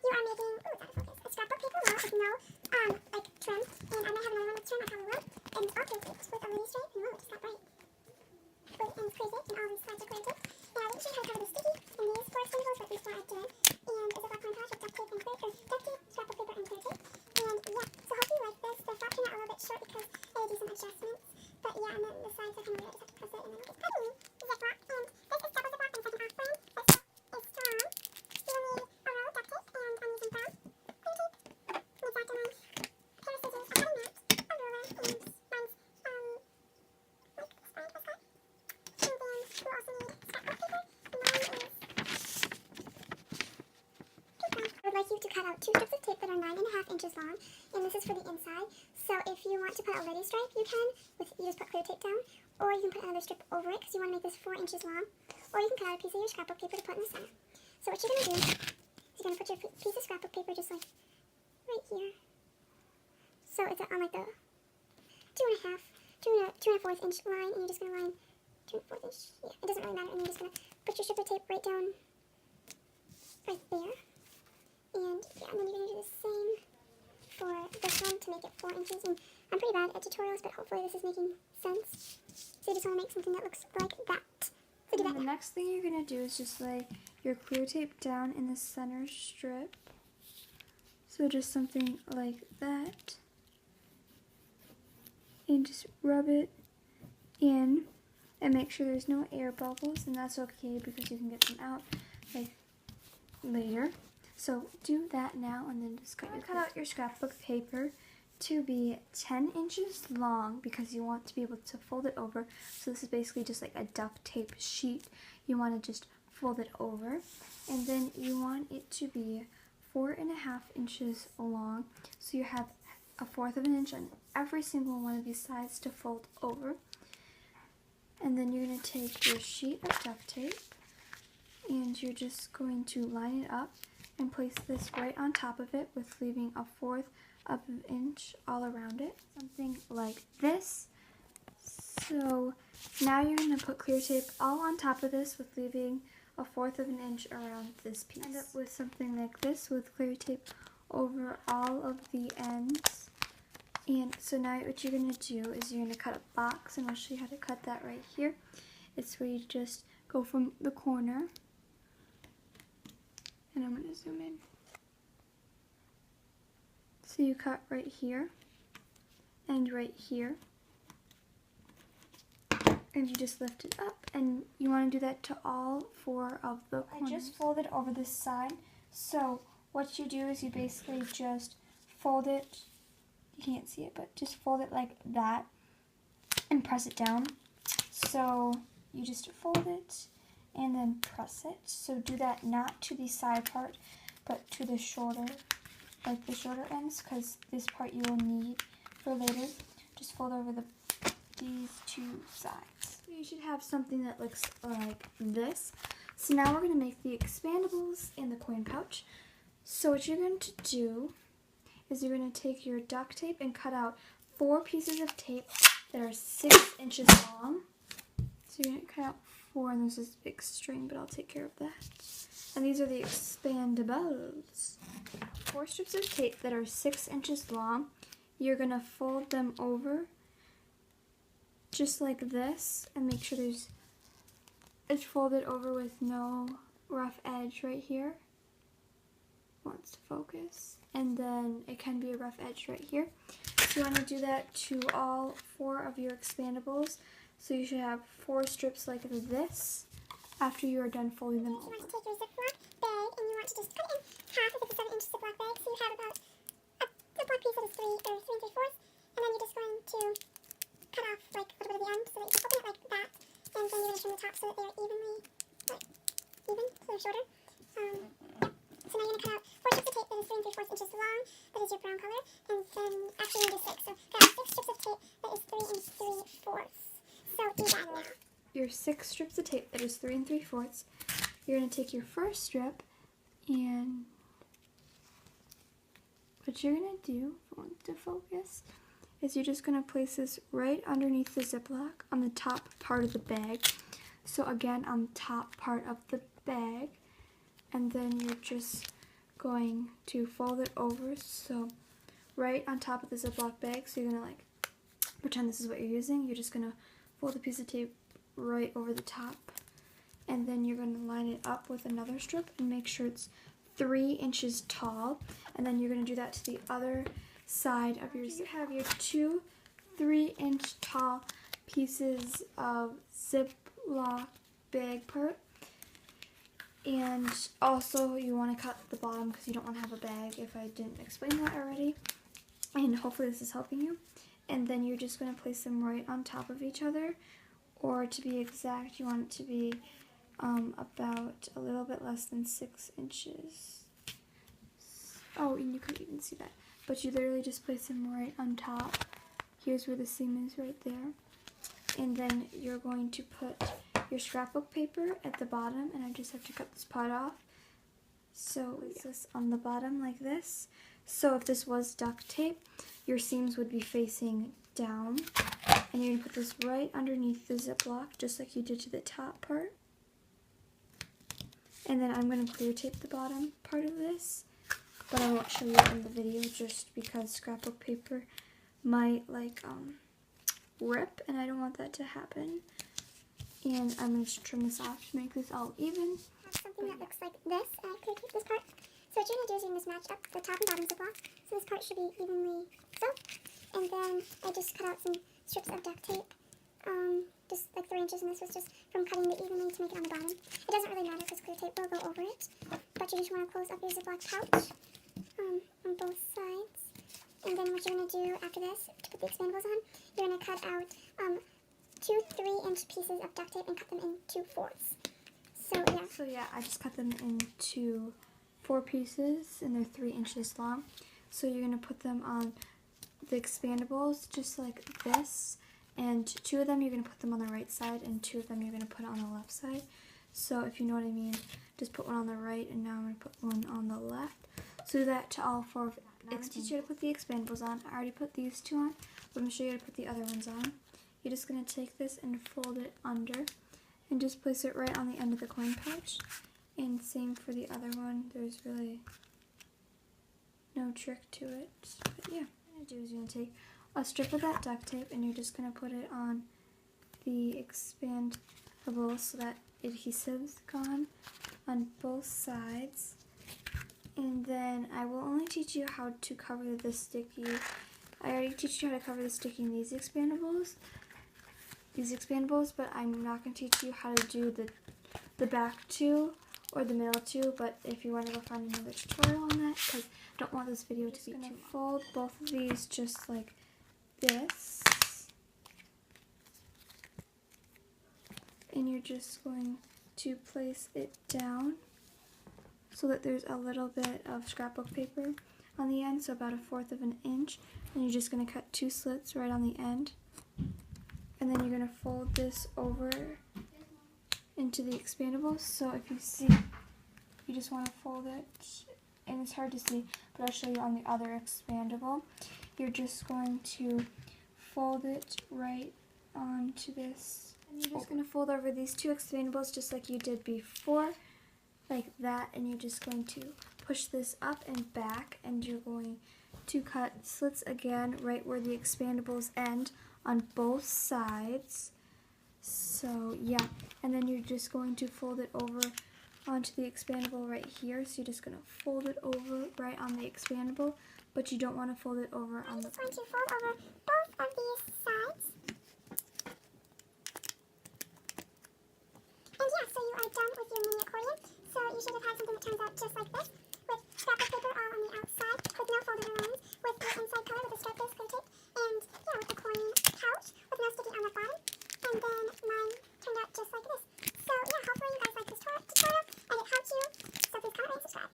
you are making, ooh, it's out of focus, a scrapbook paper wall with no, like, trim, and I might have another one with trim, I probably will, and it's all clear taped with a mini stripe, and whoa, it just got bright. Wait, and it's clear taped, and all these sides are clear taped, and I didn't show you how to cover the sticky, and these four spindles, but these four I did, and it's a black montage with duct tape and clear, or duct tape, scrapbook paper, and clear tape, and yeah, so hopefully you like this. The flap turned out a little bit short because I had to do some adjustments, but yeah, and then the sides are kind of weird, I just have to press it, and then it's pretty ziplock, and this is double ziplock and second off brand, this is strong. You will need a roll of duct tape, and I'm using brown clear tape, with that and then pair of scissors, a cutting mat, a ruler, and mine's, like this brand was called. And then you also need scrapbook paper, and mine is I would like you to cut out 2 strips of tape that are 9.5 inches long, and this is for the inside. So if you want to put a lady stripe, you can. You just put clear tape down, or you can put another strip over it because you want to make this 4 inches long, or you can cut out a piece of your scrapbook paper to put in the center. So what you're going to do is you're going to put your piece of scrapbook paper just like right here. So it's on like the 2.25 inch line, and you're just going to line 2.25 inch. Yeah, it doesn't really matter. And you're just going to put your strip of tape right down right there. And yeah, and then you're going to do the same for this one to make it 4 inches. And I'm pretty bad at tutorials, but hopefully this is making sense. So you just want to make something that looks like that. So do that the next thing you're going to do is just lay your clear tape down in the center strip. So just something like that. And just rub it in and make sure there's no air bubbles, and that's okay because you can get them out like later. So do that now, and then just cut out your scrapbook paper to be 10 inches long because you want to be able to fold it over. So this is basically just like a duct tape sheet. You want to just fold it over, and then you want it to be 4.5 inches long. So you have 1/4 of an inch on every single one of these sides to fold over. And then you're going to take your sheet of duct tape, and you're just going to line it up and place this right on top of it with leaving 1/4 of an inch all around it. Something like this. So now you're going to put clear tape all on top of this with leaving 1/4 of an inch around this piece. End up with something like this with clear tape over all of the ends. And so now what you're going to do is you're going to cut a box, and I'll show you how to cut that right here. It's where you just go from the corner, and I'm going to zoom in. So you cut right here and right here, and you just lift it up, and you want to do that to all 4 of the corners. I just folded over this side, so what you do is you basically just fold it. You can't see it, but just fold it like that and press it down. So you just fold it and then press it. So do that not to the side part, but to the shorter, like the shorter ends, because this part you will need for later. Just fold over these 2 sides. You should have something that looks like this. So now we're going to make the expandables in the coin pouch. So what you're going to do is you're going to take your duct tape and cut out 4 pieces of tape that are 6 inches long. So you're going to cut out 4, and there's this big string, but I'll take care of that. And these are the expandables. 4 strips of tape that are 6 inches long. You're going to fold them over just like this, and make sure it's folded over with no rough edge right here. Wants to focus, and then it can be a rough edge right here. So you want to do that to all 4 of your expandables. So you should have 4 strips like this after you are done folding them over. You want to take your Ziploc bag, and you want to just cut it in half if it's a 7-inch Ziploc bag. So you have about a Ziploc piece that is 3 3/4, and then you're just going to cut off like a little bit of the end so that you can open it like that, and then you're going to trim the top so that they're evenly, so they're shorter. Yeah. So now you're going to cut out 4 strips of tape that is 3 3/4 inches long, that is your brown color, and then actually you're going to do 6. So cut out 6 strips of tape that is 3 3/4. So do that now. Your 6 strips of tape that is 3 3/4. You're going to take your first strip, and what you're going to do, if I want to focus, is you're just going to place this right underneath the Ziploc on the top part of the bag. So again, on the top part of the bag, and then you're just going to fold it over, so right on top of the Ziploc bag. So you're gonna like pretend this is what you're using. You're just gonna fold a piece of tape right over the top, and then you're gonna line it up with another strip and make sure it's 3 inches tall. And then you're gonna do that to the other side of your. You have your 2 3-inch tall pieces of Ziploc bag part. And also you want to cut the bottom because you don't want to have a bag, if I didn't explain that already. And hopefully this is helping you. And then you're just going to place them right on top of each other. Or to be exact, you want it to be about a little bit less than 6 inches. Oh, and you couldn't even see that. But you literally just place them right on top. Here's where the seam is, right there. And then you're going to put your scrapbook paper at the bottom, and I just have to cut this part off. So it's this on the bottom like this. So if this was duct tape, your seams would be facing down. And you're going to put this right underneath the Ziploc, just like you did to the top part. And then I'm going to clear tape the bottom part of this, but I won't show you in the video just because scrapbook paper might like rip, and I don't want that to happen. And I'm going to trim this off to make this all even. I have something that looks like this, and I clear tape this part. So what you're going to do is you're going to match up the top and bottom Ziploc, so this part should be evenly so. And then I just cut out some strips of duct tape, just like 3 inches, and this was just from cutting it evenly to make it on the bottom. It doesn't really matter because clear tape will go over it, but you just want to close up your Ziploc pouch on both sides. And then what you're going to do after this, to put the expandables on, you're going to cut out 2 3-inch pieces of duct tape and cut them into 4s. So yeah, I just cut them into 4 pieces, and they're 3 inches long. So you're going to put them on the expandables just like this, and 2 of them you're going to put them on the right side, and 2 of them you're going to put on the left side. So if you know what I mean, just put one on the right, and now I'm going to put one on the left. So do that to all 4 of them. I'm going to teach you how to put the expandables on. I already put these 2 on, but I'm going to show you how to put the other ones on. You're just going to take this and fold it under, and just place it right on the end of the coin pouch. And same for the other one. There's really no trick to it. But yeah, what you're going to do is you're going to take a strip of that duct tape, and you're just going to put it on the expandable so that adhesive's gone on both sides. And then I will only teach you how to cover the sticky. I already teach you how to cover the sticky in these expandables, but I'm not going to teach you how to do the back 2 or the middle 2, but if you want to go find another tutorial on that, because I don't want this video to be too long. Fold both of these just like this, and you're just going to place it down so that there's a little bit of scrapbook paper on the end, so about 1/4 of an inch, and you're just going to cut 2 slits right on the end. And then you're going to fold this over into the expandables. So if you see, you just want to fold it, and it's hard to see, but I'll show you on the other expandable. You're just going to fold it right onto this. And you're just going to fold over these 2 expandables just like you did before, like that, and you're just going to push this up and back, and you're going to cut slits again right where the expandables end on both sides. So yeah, and then you're just going to fold it over onto the expandable right here. So you're just going to fold it over right on the expandable, but you don't want to fold it over on the... I'm just going to fold over both of these sides. And yeah, so you are done with your mini accordion. So you should have had something that turns out just like this.